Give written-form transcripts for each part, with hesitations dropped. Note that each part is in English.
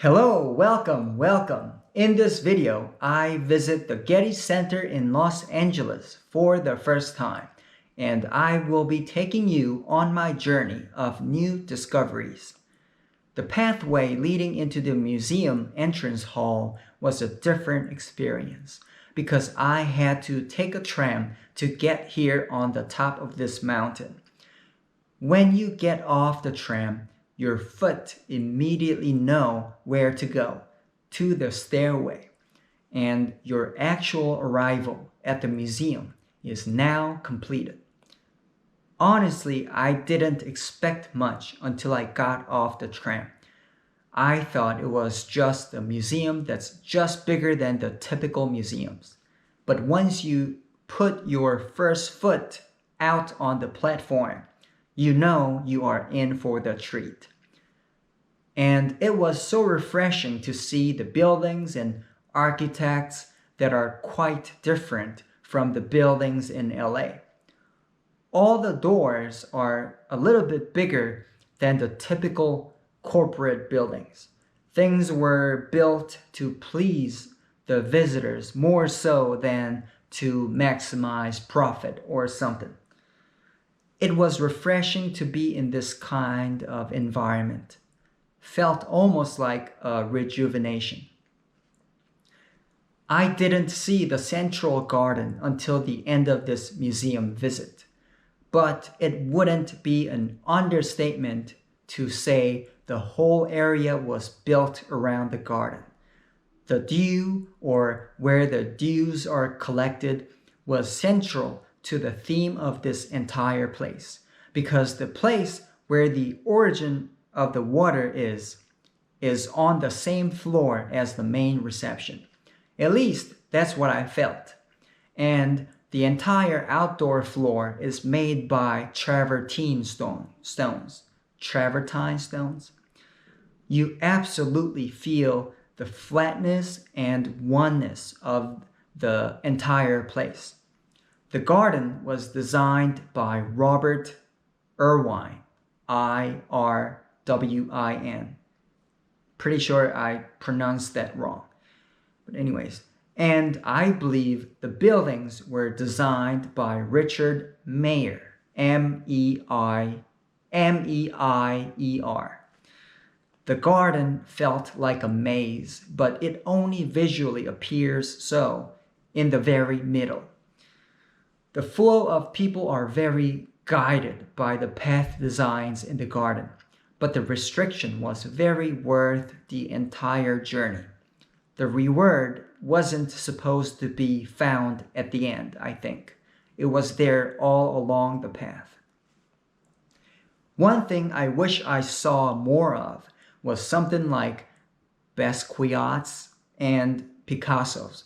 Hello, welcome. In this video, I visit the Getty Center in Los Angeles for the first time, and I will be taking you on my journey of new discoveries. The pathway leading into the museum entrance hall was a different experience because I had to take a tram to get here on the top of this mountain. When you get off the tram, your foot immediately know where to go, to the stairway, and your actual arrival at the museum is now completed. Honestly, I didn't expect much until I got off the tram. I thought it was just a museum that's just bigger than the typical museums. But once you put your first foot out on the platform, you know you are in for the treat. And it was so refreshing to see the buildings and architects that are quite different from the buildings in LA. All the doors are a little bit bigger than the typical corporate buildings. Things were built to please the visitors more so than to maximize profit or something. It was refreshing to be in this kind of environment. Felt almost like a rejuvenation. I didn't see the central garden until the end of this museum visit, but it wouldn't be an understatement to say the whole area was built around the garden. The dew, or where the dews are collected, was central to the theme of this entire place, because the place where the origin of the water is on the same floor as the main reception. At least that's what I felt. And the entire outdoor floor is made by travertine stones. Travertine stones. You absolutely feel the flatness and oneness of the entire place. The garden was designed by Robert Irwin, Irwin. Pretty sure I pronounced that wrong. But anyways, and I believe the buildings were designed by Richard Mayer, Meier. The garden felt like a maze, but it only visually appears so in the very middle. The flow of people are very guided by the path designs in the garden, but the restriction was very worth the entire journey. The reward wasn't supposed to be found at the end, I think. It was there all along the path. One thing I wish I saw more of was something like Basquiat's and Picasso's.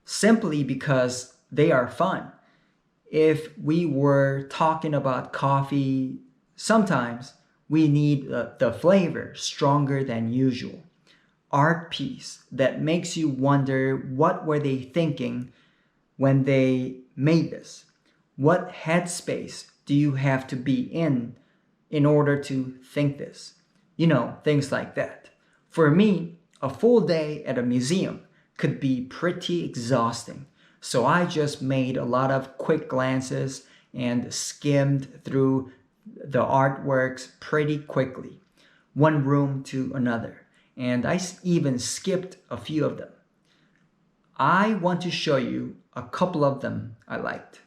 Simply because they are fun. If we were talking about coffee, sometimes we need the flavor stronger than usual. Art piece that makes you wonder what were they thinking when they made this? What headspace do you have to be in order to think this? You know, things like that. For me, a full day at a museum could be pretty exhausting. So I just made a lot of quick glances and skimmed through the artworks pretty quickly, one room to another, and I even skipped a few of them. I want to show you a couple of them I liked.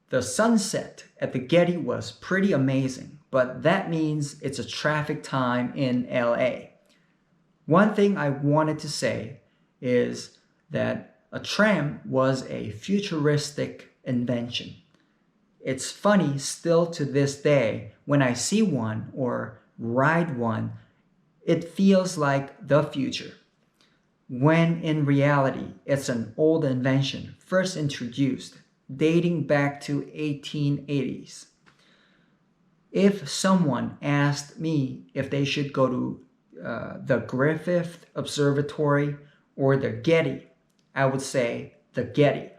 The sunset at the Getty was pretty amazing, but that means it's a traffic time in LA. One thing I wanted to say is that a tram was a futuristic invention. It's funny still to this day when I see one or ride one, it feels like the future. When in reality, it's an old invention first introduced, dating back to 1880s. If someone asked me if they should go to the Griffith Observatory or the Getty, I would say the Getty.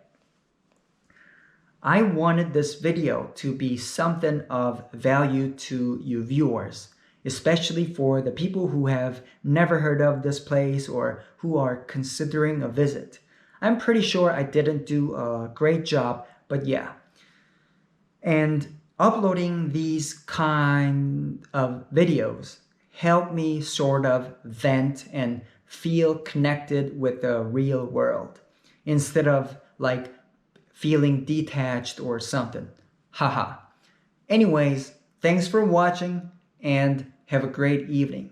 I wanted this video to be something of value to you viewers, especially for the people who have never heard of this place or who are considering a visit. I'm pretty sure I didn't do a great job, but yeah. And uploading these kind of videos help me sort of vent and feel connected with the real world instead of like feeling detached or something. Haha. Anyways, thanks for watching and have a great evening.